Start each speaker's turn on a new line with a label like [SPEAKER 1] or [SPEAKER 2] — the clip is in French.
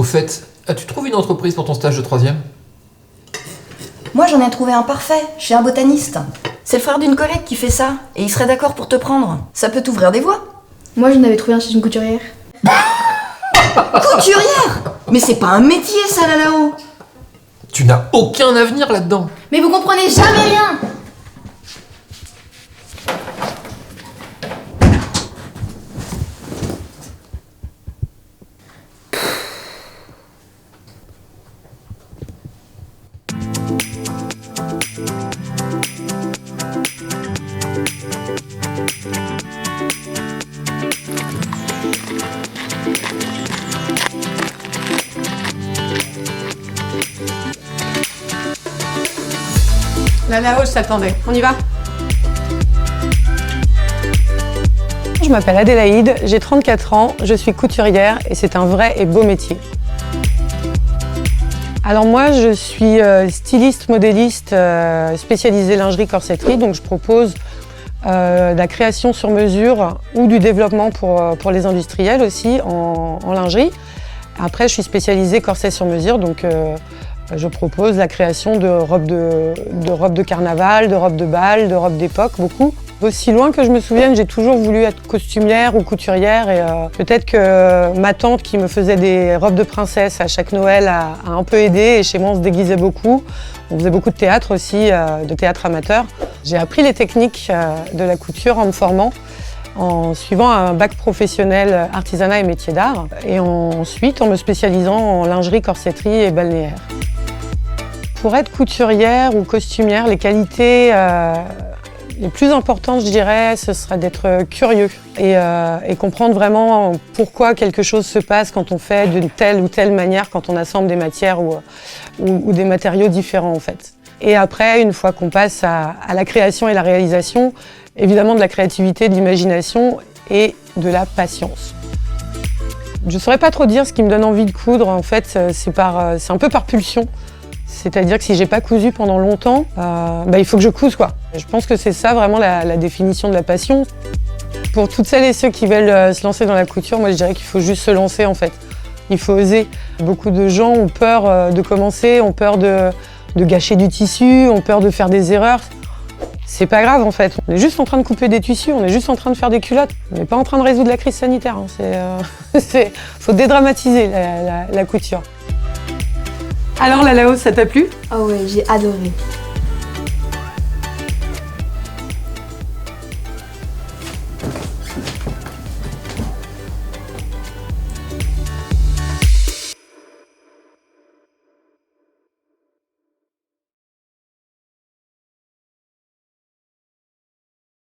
[SPEAKER 1] fait, as-tu trouvé une entreprise pour ton stage de troisième?
[SPEAKER 2] Moi, j'en ai trouvé un parfait, chez un botaniste. C'est le frère d'une collègue qui fait ça, et il serait d'accord pour te prendre. Ça peut t'ouvrir des voies.
[SPEAKER 3] Moi, j'en avais trouvé un chez une couturière.
[SPEAKER 2] Couturière? Mais c'est pas un métier, ça, là, là-haut.
[SPEAKER 1] Tu n'as aucun avenir là-dedans.
[SPEAKER 3] Mais vous comprenez jamais rien!
[SPEAKER 4] Là-haut, je t'attendais. On y va? Je m'appelle Adélaïde, j'ai 34 ans, je suis couturière et c'est un vrai et beau métier. Alors moi, je suis styliste, modéliste spécialisée lingerie corsetterie, donc je propose de la création sur mesure ou du développement pour les industriels aussi en lingerie. Après, je suis spécialisée corset sur mesure, donc je propose la création de robes de carnaval, de robes de bal, de robes d'époque, beaucoup. Aussi loin que je me souvienne, j'ai toujours voulu être costumière ou couturière et peut-être que ma tante qui me faisait des robes de princesse à chaque Noël a un peu aidé et chez moi on se déguisait beaucoup. On faisait beaucoup de théâtre aussi, de théâtre amateur. J'ai appris les techniques de la couture en me formant, en suivant un bac professionnel artisanat et métiers d'art et ensuite en me spécialisant en lingerie, corsetterie et balnéaire. Pour être couturière ou costumière, les qualités les plus importantes, je dirais, ce serait d'être curieux et comprendre vraiment pourquoi quelque chose se passe quand on fait d'une telle ou telle manière, quand on assemble des matières ou des matériaux différents en fait. Et après, une fois qu'on passe à la création et la réalisation, évidemment de la créativité, de l'imagination et de la patience. Je ne saurais pas trop dire ce qui me donne envie de coudre, en fait, c'est un peu par pulsion. C'est-à-dire que si j'ai pas cousu pendant longtemps, il faut que je couse quoi. Je pense que c'est ça vraiment la définition de la passion. Pour toutes celles et ceux qui veulent se lancer dans la couture, moi je dirais qu'il faut juste se lancer en fait. Il faut oser. Beaucoup de gens ont peur de commencer, ont peur de gâcher du tissu, ont peur de faire des erreurs. C'est pas grave en fait. On est juste en train de couper des tissus, on est juste en train de faire des culottes. On n'est pas en train de résoudre la crise sanitaire. Faut dédramatiser la couture. Alors là-haut, ça t'a plu?
[SPEAKER 3] Ah ouais, j'ai adoré.